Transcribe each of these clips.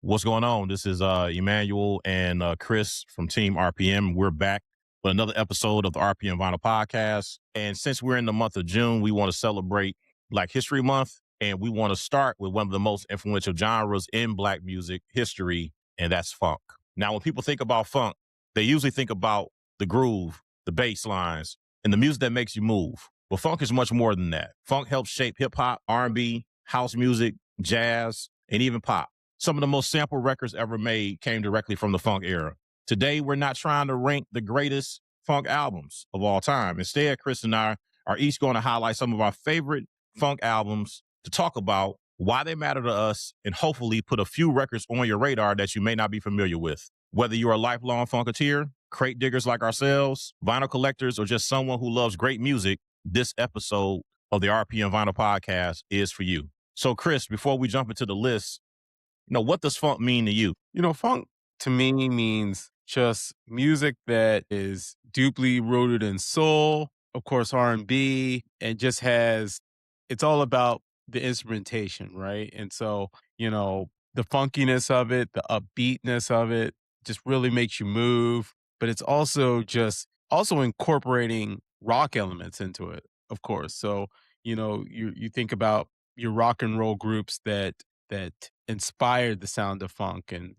What's going on? This is Emmanuel and Chris from Team RPM. We're back with another episode of the RPM Vinyl Podcast. And since we're in the month of June, we want to celebrate Black History Month. And we want to start with one of the most influential genres in Black music history, and that's funk. Now, when people think about funk, they usually think about the groove, the bass lines, and the music that makes you move. But funk is much more than that. Funk helps shape hip hop, R&B, house music, jazz, and even pop. Some of the most sampled records ever made came directly from the funk era. Today, we're not trying to rank the greatest funk albums of all time. Instead, Chris and I are each going to highlight some of our favorite funk albums to talk about why they matter to us and hopefully put a few records on your radar that you may not be familiar with. Whether you're a lifelong funketeer, crate diggers like ourselves, vinyl collectors, or just someone who loves great music, this episode of the RPM Vinyl Podcast is for you. So, Chris, before we jump into the list, what does funk mean to you? Funk to me means just music that is deeply rooted in soul, of course, R&B, and just it's all about the instrumentation, right? And so, the funkiness of it, the upbeatness of it just really makes you move, but it's also incorporating rock elements into it, of course. So, you think about your rock and roll groups that inspired the sound of funk and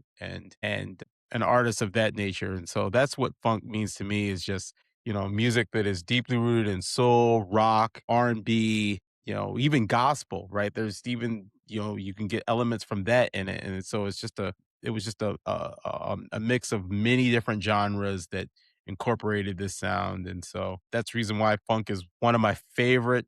an artist of that nature. And so that's what funk means to me is just, music that is deeply rooted in soul, rock, R&B, even gospel, right? There's even, you can get elements from that in it. And so it was just a mix of many different genres that incorporated this sound. And so that's the reason why funk is one of my favorite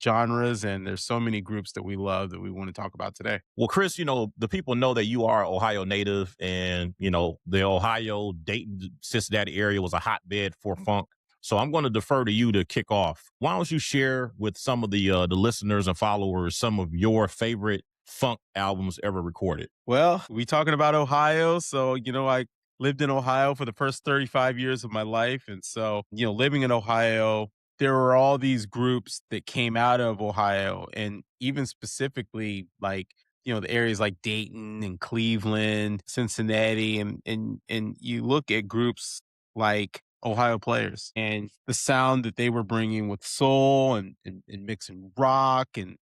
genres, and there's so many groups that we love that we want to talk about today. Well, Chris, the people know that you are Ohio native and, the Ohio, Dayton, Cincinnati area was a hotbed for funk. So I'm going to defer to you to kick off. Why don't you share with some of the listeners and followers some of your favorite funk albums ever recorded? Well, we talking about Ohio, so I lived in Ohio for the first 35 years of my life, and so living in Ohio, there were all these groups that came out of Ohio, and even specifically like the areas like Dayton and Cleveland, Cincinnati, and you look at groups like Ohio Players and the sound that they were bringing with soul and mixing rock and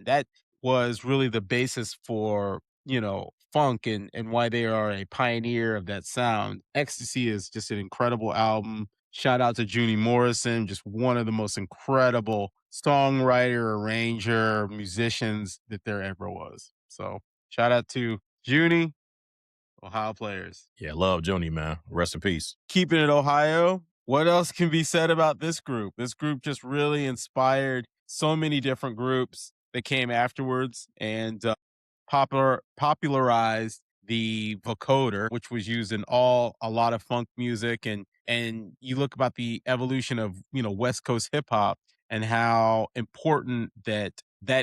that was really the basis for funk and why they are a pioneer of that sound. Ecstasy is just an incredible album. Shout out to Junie Morrison, just one of the most incredible songwriter, arranger, musicians that there ever was. So shout out to Junie, Ohio Players. Yeah, love Joni, man. Rest in peace. Keeping it Ohio, what else can be said about this group? This group just really inspired so many different groups that came afterwards and popularized the vocoder, which was used in a lot of funk music, and you look about the evolution of West Coast hip hop and how important that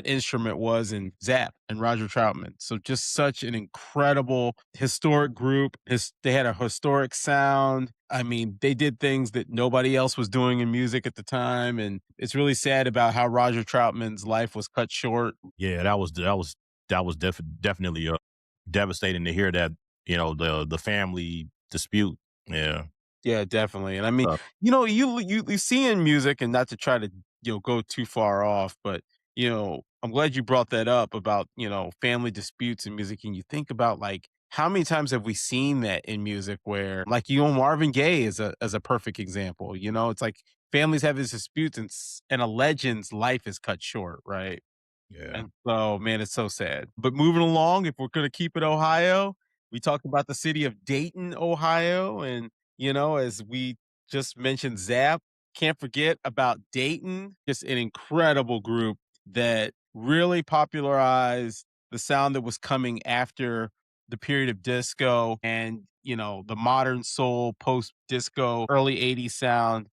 instrument was in Zapp and Roger Troutman. So just such an incredible historic group. They had a historic sound. I mean, they did things that nobody else was doing in music at the time, and it's really sad about how Roger Troutman's life was cut short. Yeah, that was definitely devastating to hear that, the family dispute. Yeah. Yeah, definitely. And I mean, Uh, you see in music, and not to try to go too far off, but I'm glad you brought that up about family disputes in music, and you think about like how many times have we seen that in music where like Marvin Gaye is a perfect example. It's like families have these disputes, and a legend's life is cut short, right? yeah. And so, man, it's so sad. But moving along, if we're going to keep it Ohio, we talked about the city of Dayton, Ohio. And, as we just mentioned, Zapp, can't forget about Dayton, just an incredible group that really popularized the sound that was coming after the period of disco and, the modern soul, post disco, early 80s sound.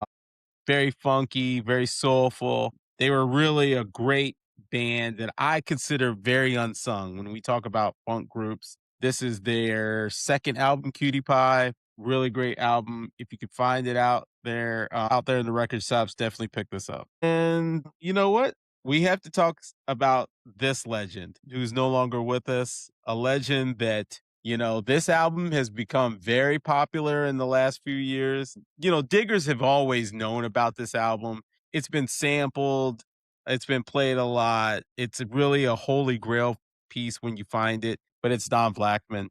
Very funky, very soulful. They were really a great band that I consider very unsung. When we talk about funk groups, this is their second album, Cutie Pie. Really great album. If you could find it out there in the record shops, definitely pick this up. And you know what? we have to talk about this legend who's no longer with us, a legend that, this album has become very popular in the last few years. Diggers have always known about this album. It's been sampled, it's been played a lot. It's really a holy grail piece when you find it, but it's Don Blackman.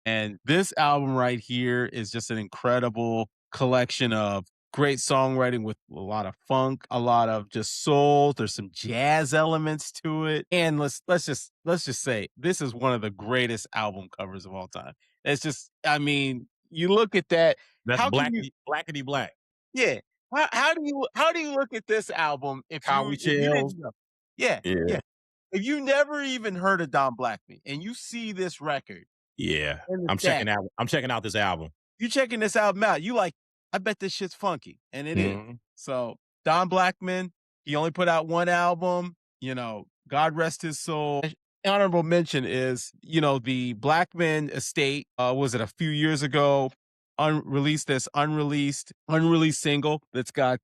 And this album right here is just an incredible collection of great songwriting with a lot of funk, a lot of just soul. There's some jazz elements to it. And let's just say this is one of the greatest album covers of all time. It's just, I mean, you look at that. That's How can you blackety black. yeah. How do you look at this album if you Cowrie if you shells. didn't know? Yeah, Yeah. yeah. If you never even heard of Don Blackman and you see this record Yeah. and the I'm stack, checking out this album. you checking this album out, you like, I bet this shit's funky, and it is. Mhm. So, Don Blackman, he only put out 1 album, God rest his soul. Honorable mention is, the Blackman estate, was it a few years ago, unreleased this unreleased single that's got,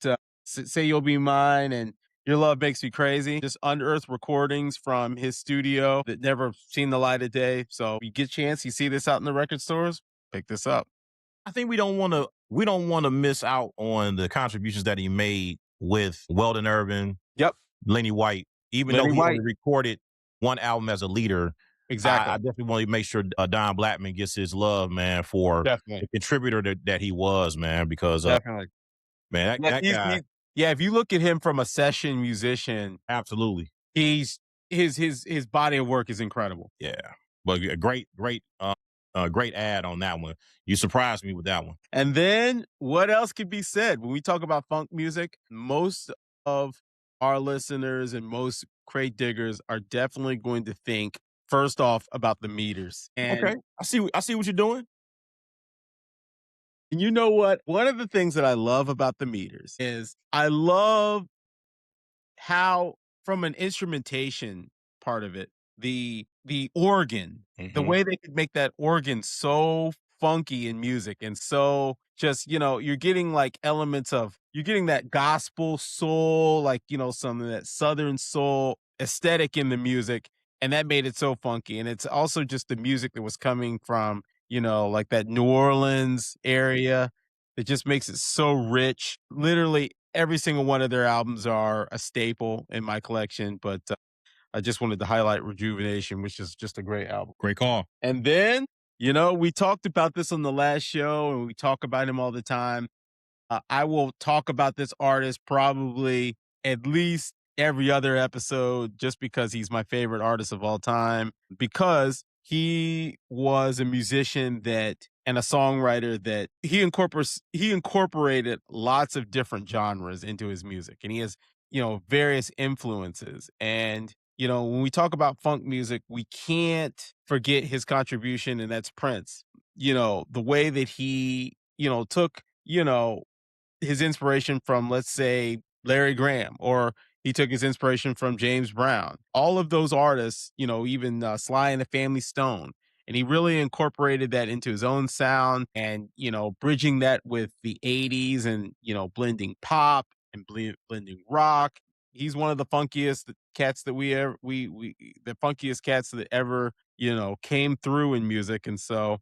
Say You'll Be Mine and Your Love Makes Me Crazy, just unearthed recordings from his studio that never seen the light of day. So, you get a chance, you see this out in the record stores, pick this up. I think we don't wanna miss out on the contributions that he made with Weldon Irvin, Yep. Lenny White. Even though Lenny he only White. recorded one album as a leader, I Exactly. definitely want to make sure Don Blackman gets his love, man, for Definitely. the contributor that he was, man. Because Definitely. man, Yeah, that guy, yeah, if you look at him from a session musician, absolutely, he's his body of work is incredible. yeah. But a great ad on that one. You surprised me with that one. And then what else could be said when we talk about funk music? Most of our listeners and most crate diggers are definitely going to think first off about the meters. Okay, I see what you're doing. And you know what? One of the things that I love about the meters is I love how from an instrumentation part of it, the organ, the Hmm. way they could make that organ so funky in music and so just, you're getting like elements of you're getting that gospel soul, like, some of that southern soul aesthetic in the music. And that made it so funky. And it's also just the music that was coming from, like that New Orleans area. It just makes it so rich. Literally every single one of their albums are a staple in my collection, but I just wanted to highlight Rejuvenation, which is just a great album. Great call. And then, we talked about this on the last show and we talk about him all the time. I will talk about this artist probably at least every other episode just because he's my favorite artist of all time, because he was a musician that and a songwriter that he incorporated lots of different genres into his music, and he has, various influences. And when we talk about funk music, we can't forget his contribution, and that's Prince. The way that he, took, his inspiration from, let's say, Larry Graham, or he took his inspiration from James Brown. All of those artists, even Sly and the Family Stone. And he really incorporated that into his own sound and, bridging that with the 80s and, blending pop and blending rock. He's one of the funkiest cats that we ever, the funkiest cats that ever, came through in music. And so,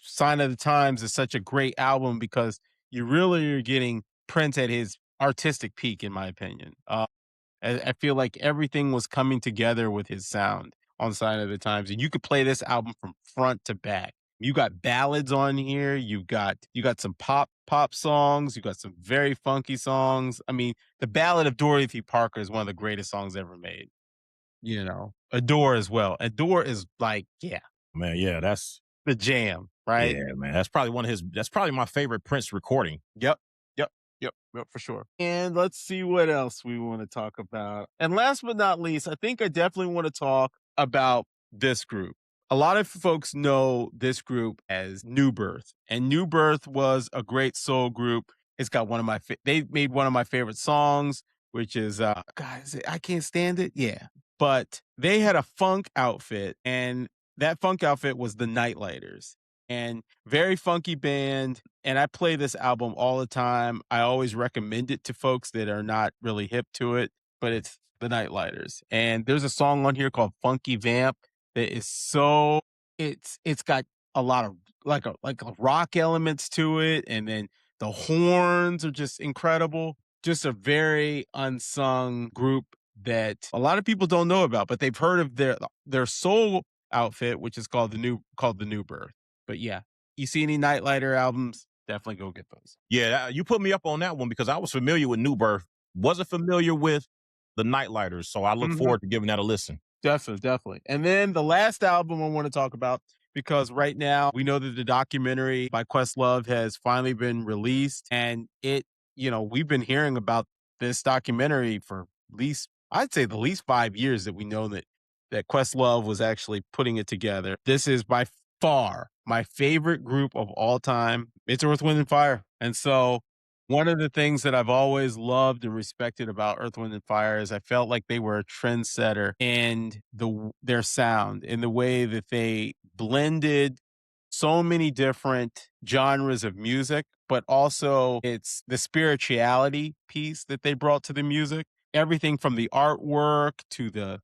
Sign of the Times is such a great album because you really are getting Prince at his artistic peak, in my opinion. I feel like everything was coming together with his sound on Sign of the Times, and you could play this album from front to back. You got ballads on here. You got some pop songs. You got some very funky songs. I mean, the Ballad of Dorothy Parker is one of the greatest songs ever made. Adore as well. Adore is like, yeah, Man, yeah, the jam, right? man. That's probably my favorite Prince recording. Yep. Yep. Yep, for sure. And let's see what else we want to talk about. And last but not least, I think I definitely want to talk about this group. A lot of folks know this group as New Birth, and New Birth was a great soul group. It's got they made one of my favorite songs, which is God, is it I Can't Stand It? Yeah. But they had a funk outfit, and that funk outfit was the Nightlighters. And very funky band, and I play this album all the time. I always recommend it to folks that are not really hip to it, but it's the Nightlighters. And there's a song on here called Funky Vamp that is so it's got a lot of like a rock elements to it, and then the horns are just incredible. Just a very unsung group that a lot of people don't know about, but they've heard of their soul outfit, which is called the New Birth. But yeah, you see any Nightlighter albums, definitely go get those. Yeah, you put me up on that one because I was familiar with New Birth, wasn't familiar with the Nightlighters, so I look Mhm. forward to giving that a listen. Definitely, definitely. And then the last album I want to talk about, because right now we know that the documentary by Questlove has finally been released, and we've been hearing about this documentary for I'd say the least 5 years that we know that Questlove was actually putting it together. This is by far my favorite group of all time. It's Earth, Wind and Fire. And so one of the things that I've always loved and respected about Earth, Wind and Fire is I felt like they were a trendsetter in their sound, in the way that they blended so many different genres of music, but also it's the spirituality piece that they brought to the music. Everything from the artwork to the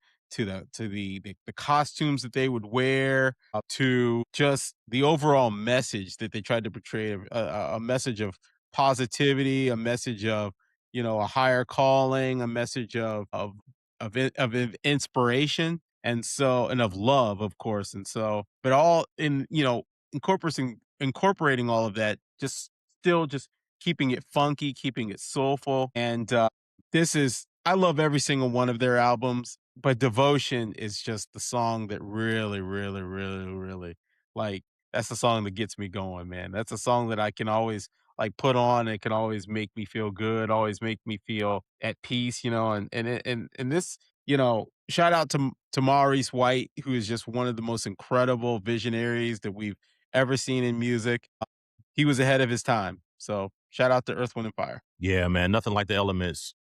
costumes that they would wear, to just the overall message that they tried to portray, a message of positivity, a message of, a higher calling, a message of inspiration, and of love, of course. And so, but all in, incorporating all of that, just still just keeping it funky, keeping it soulful. And I love every single one of their albums, but Devotion is just the song that really, really, really, really, like, that's the song that gets me going, man. That's a song that I can always like put on. It can always make me feel good, always make me feel at peace, and this, shout out to Maurice White, who is just one of the most incredible visionaries that we've ever seen in music. He was ahead of his time. So shout out to Earth, Wind and Fire. Yeah, man, nothing like the Elements.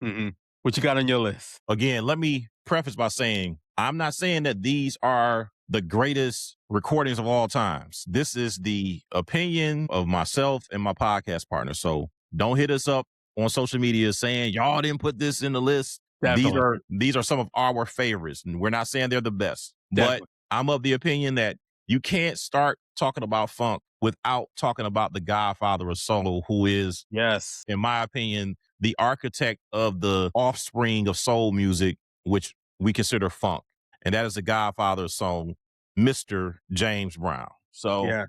What you got on your list? Again, let me preface by saying I'm not saying that these are the greatest recordings of all times. This is the opinion of myself and my podcast partner. So don't hit us up on social media saying y'all didn't put this in the list. Definitely. These are some of our favorites, and we're not saying they're the best. Definitely. But I'm of the opinion that you can't start talking about funk without talking about the godfather of soul, who is, Yes. in my opinion, the architect of the offspring of soul music, which we consider funk. And that is the godfather of soul, Mr. James Brown. So Yeah.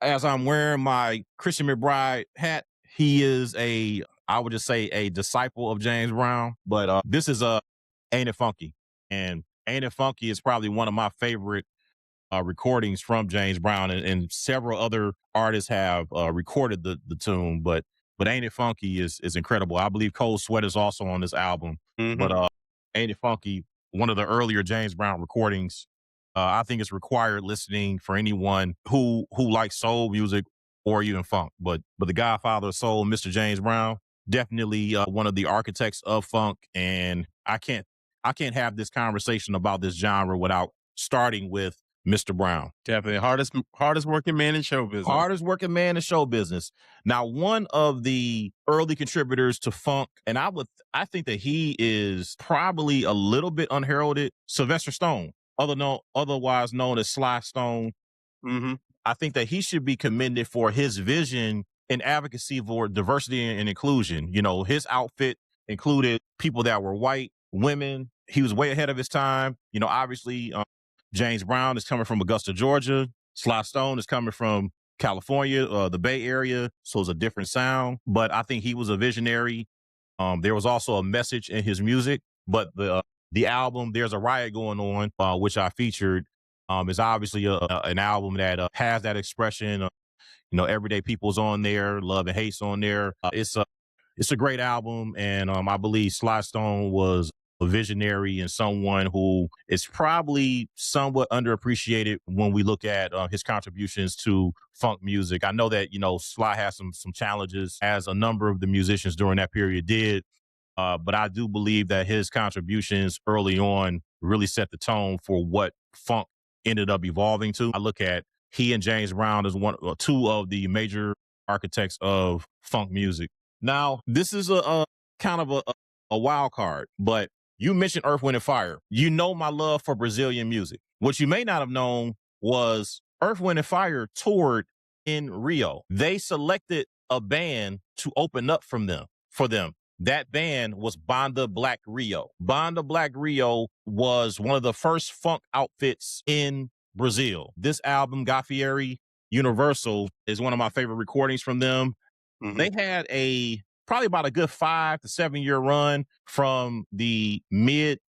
as I'm wearing my Christian McBride hat, he is I would just say a disciple of James Brown. But this is Ain't It Funky. And Ain't It Funky is probably one of my favorite recordings from James Brown, and several other artists have recorded the tune, but Ain't It Funky is incredible. I believe Cold Sweat is also on this album, but Ain't It Funky, one of the earlier James Brown recordings. I think it's required listening for anyone who likes soul music or even funk. But the Godfather of Soul, Mr. James Brown, definitely one of the architects of funk, and I can't have this conversation about this genre without starting with Mr. Brown. Definitely. Hardest working man in show business. Hardest working man in show business. Now, one of the early contributors to funk, and I think that he is probably a little bit unheralded, Sylvester Stone, otherwise known as Sly Stone. I think that he should be commended for his vision and advocacy for diversity and inclusion. His outfit included people that were white, women. He was way ahead of his time. Obviously, James Brown is coming from Augusta, Georgia. Sly Stone is coming from California, the Bay Area. So it's a different sound. But I think he was a visionary. There was also a message in his music. But the album, There's a Riot Going On, which I featured, is obviously an album that has that expression. Everyday people's on there, love and hate's on there. It's a great album, and I believe Sly Stone was a visionary and someone who is probably somewhat underappreciated when we look at his contributions to funk music. I know that Sly has some challenges, as a number of the musicians during that period did, but I do believe that his contributions early on really set the tone for what funk ended up evolving to. I look at he and James Brown as two of the major architects of funk music. Now, this is a kind of a wild card. But you mentioned Earth, Wind, and Fire. You know my love for Brazilian music. What you may not have known was Earth, Wind, and Fire toured in Rio. They selected a band to open up for them. That band was Banda Black Rio. Banda Black Rio was one of the first funk outfits in Brazil. This album, Gaffieri Universal, is one of my favorite recordings from them. They had probably about a good 5 to 7 year run from the mid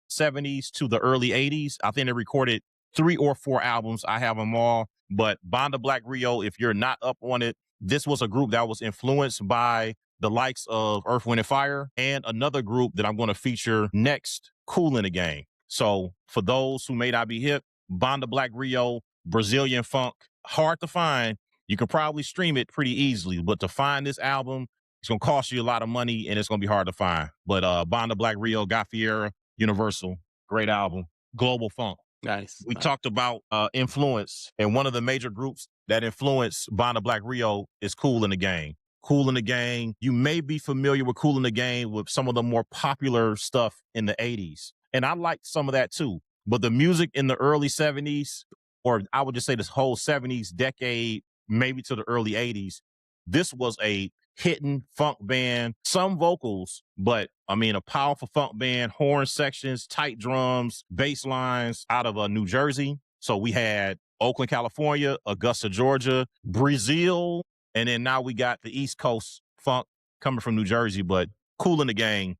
70s to the early 80s. I think they recorded 3 or 4 albums. I have them all. But Banda Black Rio, if you're not up on it, this was a group that was influenced by the likes of Earth, Wind, and Fire, and another group that I'm going to feature next, Kool in the Gang. So for those who may not be hip, Banda Black Rio, Brazilian funk, hard to find. You can probably stream it pretty easily, but to find this album, it's going to cost you a lot of money and it's going to be hard to find. But Banda Black Rio, Gaffiera, Universal, great album. Global funk. Nice. We talked about influence, and one of the major groups that influenced Banda Black Rio is Kool in the Gang. Kool in the Gang, you may be familiar with Kool in the Gang with some of the more popular stuff in the 80s. And I liked some of that too. But the music in the early 70s, or I would just say this whole 70s decade, maybe to the early 80s, this was a hitting funk band, some vocals, but I mean, a powerful funk band, horn sections, tight drums, bass lines out of New Jersey. So we had Oakland, California, Augusta, Georgia, Brazil, and then now we got the East Coast funk coming from New Jersey. But Kool in the Gang,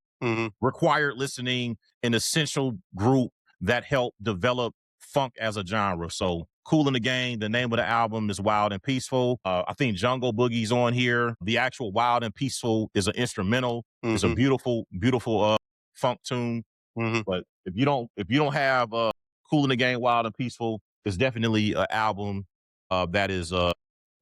required listening, an essential group that helped develop funk as a genre. So Kool in the Gang, the name of the album is Wild and Peaceful. I think Jungle Boogie's on here. The actual Wild and Peaceful is an instrumental. It's a beautiful, beautiful funk tune. But if you don't have Kool in the Gang, Wild and Peaceful, it's definitely an album that is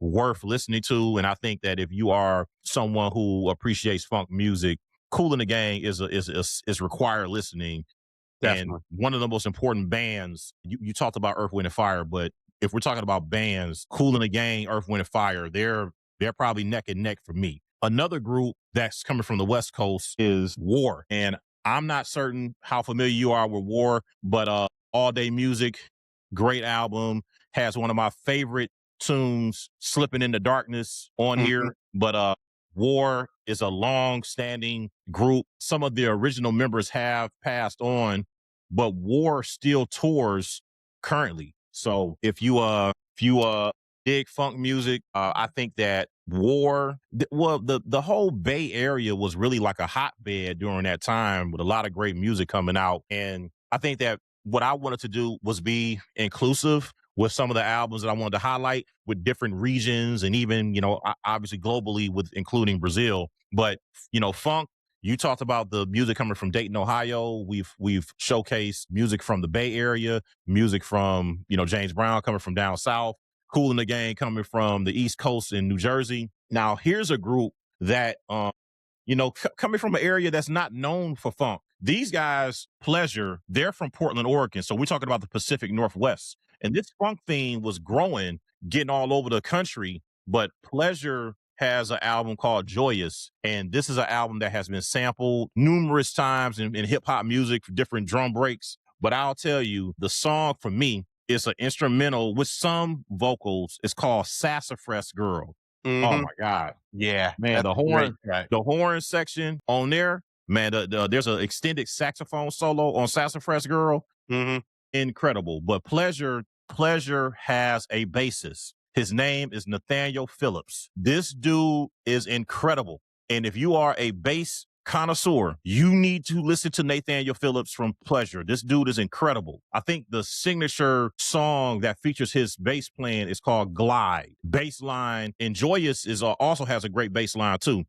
worth listening to. And I think that if you are someone who appreciates funk music, Kool in the Gang is required listening. Definitely. And one of the most important bands, you talked about Earth, Wind, and Fire, but if we're talking about bands, Kool in the Gang, Earth, Wind, and Fire, they're probably neck and neck for me. Another group that's coming from the West Coast is War. And I'm not certain how familiar you are with War, but All Day Music, great album, has one of my favorite tunes, Slipping in the Darkness, on here. But War is a long-standing group. Some of the original members have passed on, but War still tours currently. So if you dig funk music, I think that War, the whole Bay Area was really like a hotbed during that time with a lot of great music coming out. And I think that what I wanted to do was be inclusive with some of the albums that I wanted to highlight with different regions and even, obviously globally with including Brazil. But, funk, you talked about the music coming from Dayton, Ohio. We've showcased music from the Bay Area, music from, James Brown coming from down south, Kool in the Gang coming from the East Coast in New Jersey. Now, here's a group that, coming from an area that's not known for funk. These guys, Pleasure, they're from Portland, Oregon. So we're talking about the Pacific Northwest. And this funk theme was growing, getting all over the country. But Pleasure has an album called Joyous. And this is an album that has been sampled numerous times in hip hop music for different drum breaks. But I'll tell you, the song for me is an instrumental with some vocals. It's called Sassafras Girl. Oh my God. Yeah. Man, that's the horn section on there, man, there's an extended saxophone solo on Sassafras Girl. Incredible. But Pleasure has a bassist. His name is Nathaniel Phillips. This dude is incredible. And if you are a bass connoisseur, you need to listen to Nathaniel Phillips from Pleasure. This dude is incredible. I think the signature song that features his bass playing is called Glide. Bass line, and Joyous is also has a great bass line too.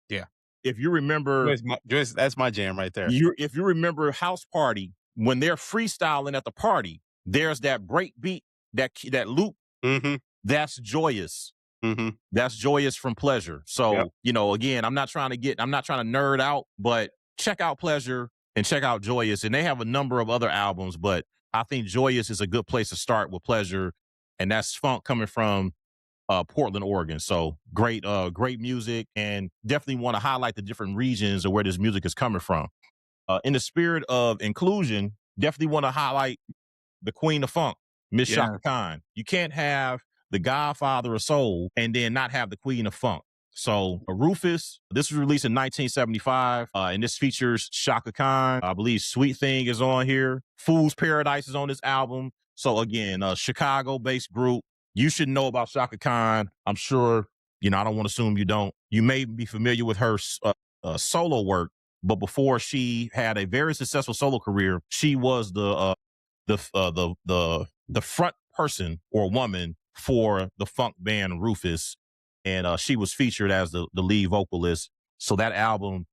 Yeah. If you remember, that's my jam right there. If you remember House Party, when they're freestyling at the party, there's that break beat, that loop. That's Joyous. That's Joyous from Pleasure. So, again, I'm not trying to nerd out, but check out Pleasure and check out Joyous. And they have a number of other albums, but I think Joyous is a good place to start with Pleasure. And that's funk coming from Portland, Oregon. So great music, and definitely want to highlight the different regions of where this music is coming from. In the spirit of inclusion, definitely want to highlight the Queen of Funk, Miss Yeah. Shaka Khan. You can't have the Godfather of Soul and then not have the Queen of Funk. So Rufus, this was released in 1975, and this features Shaka Khan. I believe Sweet Thing is on here. Fool's Paradise is on this album. So again, a Chicago-based group. You should know about Shaka Khan. I'm sure, I don't want to assume you don't. You may be familiar with her solo work, but before she had a very successful solo career, she was the front person or woman for the funk band Rufus, and she was featured as the lead vocalist. So that album,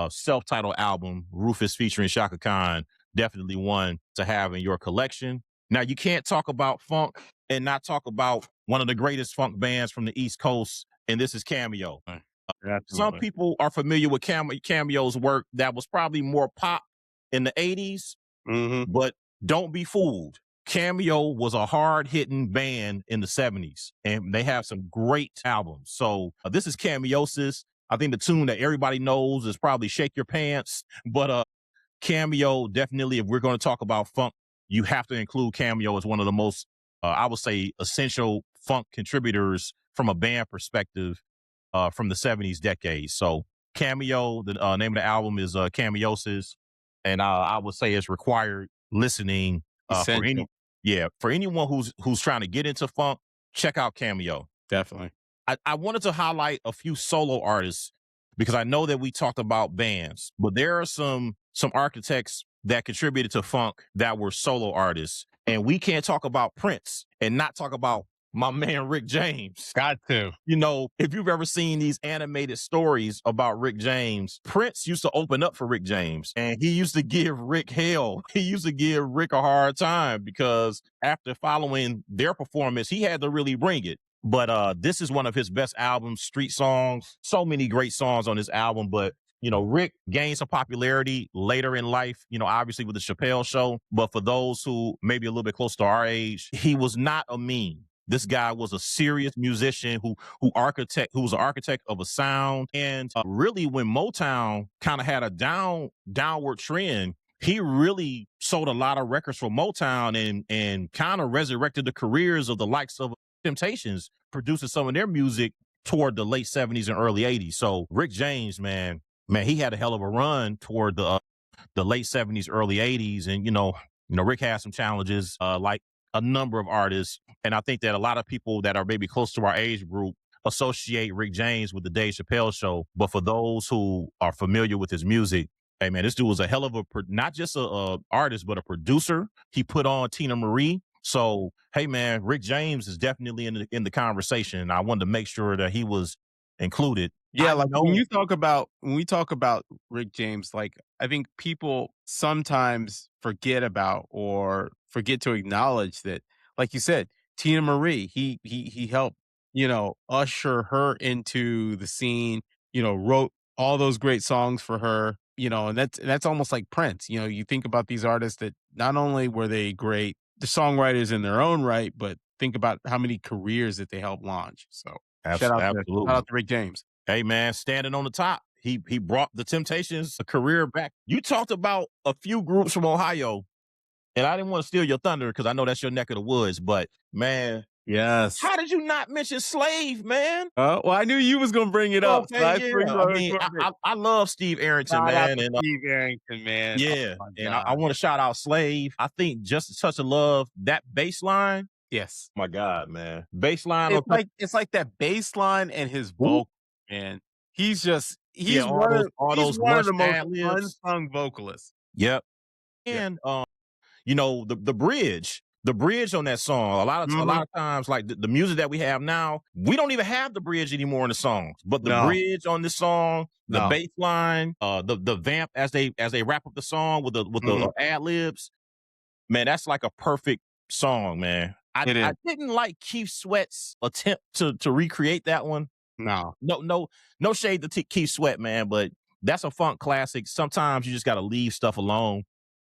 self-titled album, Rufus featuring Shaka Khan, definitely one to have in your collection. Now you can't talk about funk and not talk about one of the greatest funk bands from the East Coast, and this is Cameo. Some Absolutely. people are familiar with Cameo's work that was probably more pop in the 80s, Hmm. but don't be fooled. Cameo was a hard hitting band in the 70s, and they have some great albums. So this is Cameosis. I think the tune that everybody knows is probably Shake Your Pants, but Cameo, definitely, if we're going to talk about funk, you have to include Cameo as one of the most, I would say, essential funk contributors from a band perspective from the 70s decade. So Cameo, the name of the album is Cameosis, and I would say it's required listening for Essential. for anyone who's trying to get into funk. Check out Cameo. Definitely. I wanted to highlight a few solo artists because I know that we talked about bands, but there are some architects that contributed to funk that were solo artists, and we can't talk about Prince and not talk about my man Rick James. Got to. If you've ever seen these animated stories about Rick James, Prince used to open up for Rick James and he used to give Rick hell. He used to give Rick a hard time because after following their performance, he had to really bring it. But this is one of his best albums, Street Songs. So many great songs on this album, but Rick gained some popularity later in life, obviously with the Chappelle show. But for those who maybe a little bit close to our age, he was not a meme. This guy was a serious musician who was an architect of a sound. And really, when Motown kind of had a downward trend, he really sold a lot of records for Motown and kind of resurrected the careers of the likes of Temptations, producing some of their music toward the late 70s and early 80s. So Rick James, man, he had a hell of a run toward the late 70s, early 80s. And, Rick had some challenges, like a number of artists. And I think that a lot of people that are maybe close to our age group associate Rick James with the Dave Chappelle show. But for those who are familiar with his music, hey man, this dude was a hell of not just a artist, but a producer. He put on Tina Marie. So, hey man, Rick James is definitely in the conversation. I wanted to make sure that he was included. Yeah, I like know. when we talk about Rick James, like I think people sometimes forget about or forget to acknowledge that, like you said, Tina Marie, he helped, usher her into the scene, wrote all those great songs for her, and that's almost like Prince. You think about these artists that not only were they great, the songwriters in their own right, but think about how many careers that they helped launch. So shout Absolutely. out to Rick James. Hey man, standing on the top. He brought the Temptations a career back. You talked about a few groups from Ohio, and I didn't want to steal your thunder because I know that's your neck of the woods. But man, Yes. how did you not mention Slave, man? Well, I knew you was gonna bring it up, so Okay, I yeah. figured I I was mean, going to. I love Steve Arrington, Shout out man, to and Steve Arrington, man. Oh yeah, my and I god. want to shout out Slave. I think Just a Touch of Love, that bass line. Yes. My God, man, bass line on It's like that bass line and his Whoop. vocal, man. He's just Yeah, all he's those one of lush the most ad libs. unsung vocalists. Yep, Yeah. and the bridge on that song, a Mhm. lot of times, like the music that we have now, we don't even have the bridge anymore in the songs, but the No, bridge on this song, the no. bass line, the vamp as they wrap up the song with the Mhm. ad libs, man, that's like a perfect song, man. I It I is. didn't like Keith Sweat's attempt to recreate that one. No. No shade to Keith Sweat, man, but that's a funk classic. Sometimes you just got to leave stuff alone.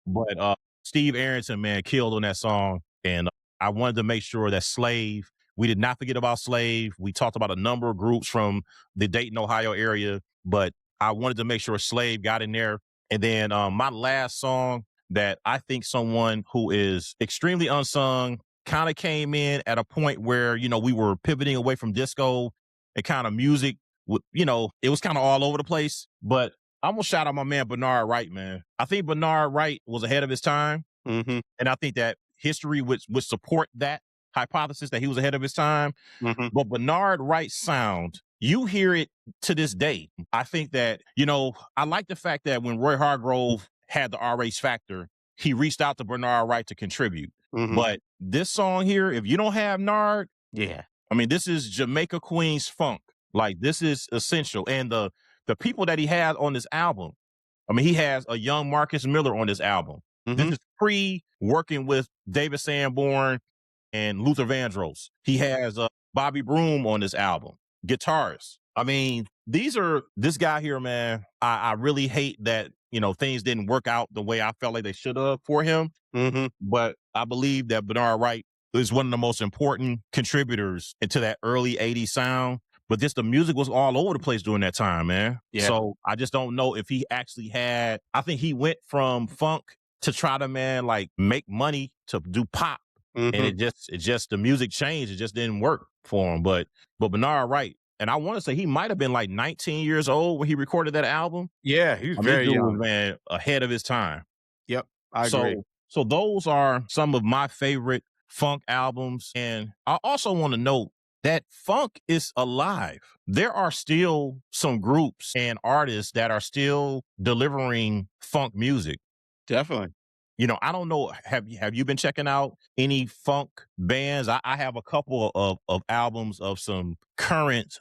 But Steve Arrington, man, killed on that song, and I wanted to make sure that Slave We did not forget about Slave. We talked about a number of groups from the Dayton, Ohio area, but I wanted to make sure Slave got in there. And then my last song that I think someone who is extremely unsung kind of came in at a point where, we were pivoting away from disco and kind of music with, it was kind of all over the place. But I'm gonna shout out my man Bernard Wright, man. I think Bernard Wright was ahead of his time. Mhm. And I think that history would support that hypothesis that he was ahead of his time. Mhm. But Bernard Wright's sound, you hear it to this day. I think that, I like the fact that when Roy Hargrove had the RH Factor, he reached out to Bernard Wright to contribute. Mhm. But this song here, if you don't have Nard, Yeah. I mean, this is Jamaica Queens funk. Like, this is essential. And the people that he had on this album, I mean, he has a young Marcus Miller on this album. This Mhm. is pre working with David Sanborn and Luther Vandross. He has Bobby Broom on this album, guitarist. I mean, this guy here, man. I really hate that things didn't work out the way I felt like they should have for him. Mhm. But I believe that Bernard Wright is one of the most important contributors into that early '80s sound. But just the music was all over the place during that time, man. Yeah. So I just don't know if he actually had. I think he went from funk to try to like make money to do pop, and Mhm. it just the music changed. It just didn't work for him. But Bernard Wright, and I want to say he might have been like 19 years old when he recorded that album. Yeah, he was I mean, this very dude was, young. man, ahead of his time. Yep, I agree. So those are some of my favorite funk albums. And I also want to note that funk is alive. There are still some groups and artists that are still delivering funk music. Definitely. I don't know. Have you been checking out any funk bands? I have a couple of albums of some current,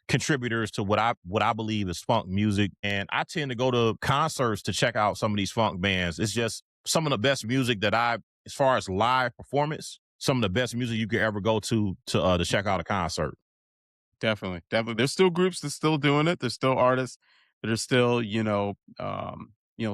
contributors to what I believe is funk music. And I tend to go to concerts to check out some of these funk bands. It's just some of the best music as far as live performance, some of the best music you could ever go to check out a concert. Definitely, definitely. There's still groups that's still doing it. There's still artists that are still,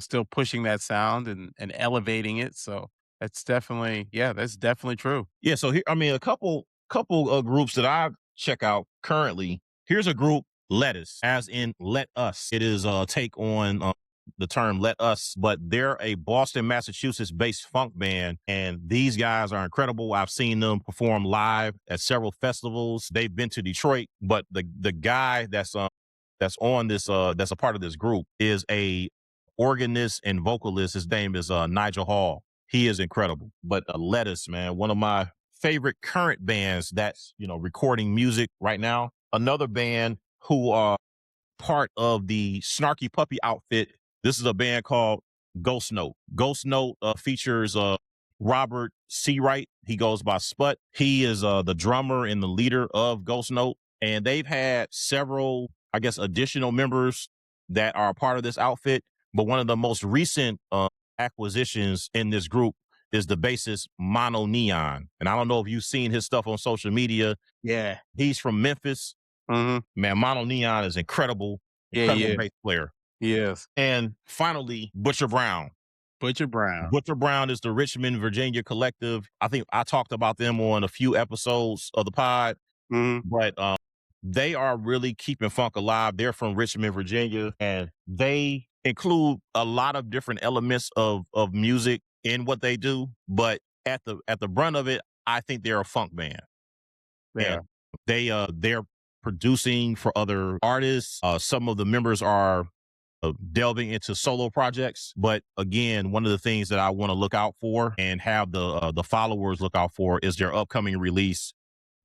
still pushing that sound and elevating it. So that's definitely, yeah, that's definitely true. Yeah, so here, I mean, a couple of groups that I check out currently. Here's a group, Lettuce, as in Let Us. It is a take on the term Let Us, but they're a Boston, Massachusetts based funk band, and these guys are incredible. I've seen them perform live at several festivals. They've been to Detroit, but the guy that's on this that's a part of this group is a organist and vocalist. His name is Nigel Hall. He is incredible. But Lettuce, man, one of my favorite current bands that's recording music right now. Another band who are part of the Snarky Puppy outfit. This is a band called Ghost Note. Ghost Note features Robert Seawright. He goes by Sput. He is the drummer and the leader of Ghost Note. And they've had several, I guess, additional members that are a part of this outfit. But one of the most recent acquisitions in this group is the bassist Mono Neon. And I don't know if you've seen his stuff on social media. Yeah. He's from Memphis. Hmm. Man, Mono Neon is incredible, Yeah, incredible yeah. bass player. Yes. And finally, Butcher Brown. Butcher Brown. Butcher Brown is the Richmond, Virginia collective. I think I talked about them on a few episodes of the pod, Hmm. but they are really keeping funk alive. They're from Richmond, Virginia, and they include a lot of different elements of music in what they do. But at the brunt of it, I think they're a funk band, Yeah. and they're producing for other artists. Some of the members are delving into solo projects. But again, one of the things that I want to look out for and have the followers look out for is their upcoming release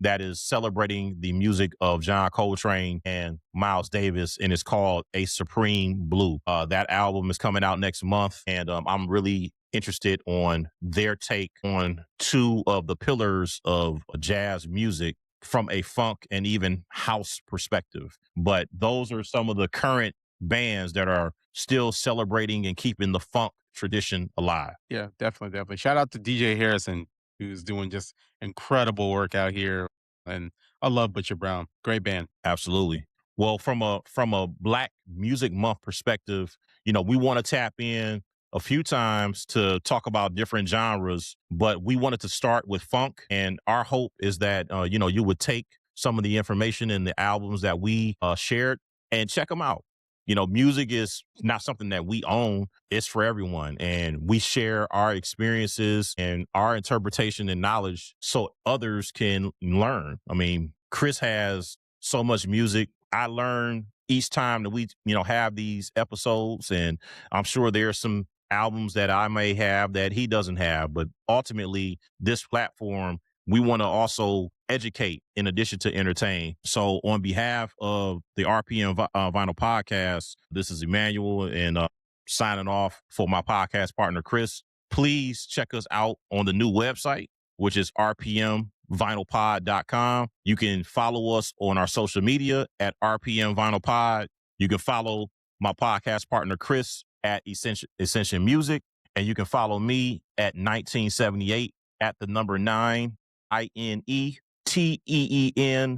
that is celebrating the music of John Coltrane and Miles Davis, and it's called A Supreme Blue. That album is coming out next month, and I'm really interested on their take on two of the pillars of jazz music from a funk and even house perspective. But those are some of the current bands that are still celebrating and keeping the funk tradition alive. Yeah, definitely, definitely. Shout out to DJ Harrison, who's doing just incredible work out here. And I love Butcher Brown. Great band. Absolutely. Well, from a Black Music Month perspective, we want to tap in a few times to talk about different genres, but we wanted to start with funk. And our hope is that, you would take some of the information in the albums that we shared and check them out. Music is not something that we own. It's for everyone. And we share our experiences and our interpretation and knowledge so others can learn. I mean, Chris has so much music. I learn each time that we, have these episodes. And I'm sure there's some albums that I may have that he doesn't have. But ultimately, this platform, we want to also educate in addition to entertain. So, on behalf of the RPM Vinyl Podcast, this is Emmanuel and signing off for my podcast partner, Chris. Please check us out on the new website, which is rpmvinylpod.com. You can follow us on our social media at RPM Vinyl Pod. You can follow my podcast partner, Chris, at Ascension Music. And you can follow me at 1978 at the number 9, INETEEN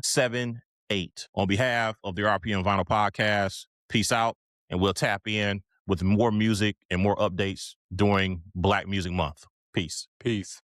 78. On behalf of the RPM Vinyl Podcast, peace out, and we'll tap in with more music and more updates during Black Music Month. Peace. Peace.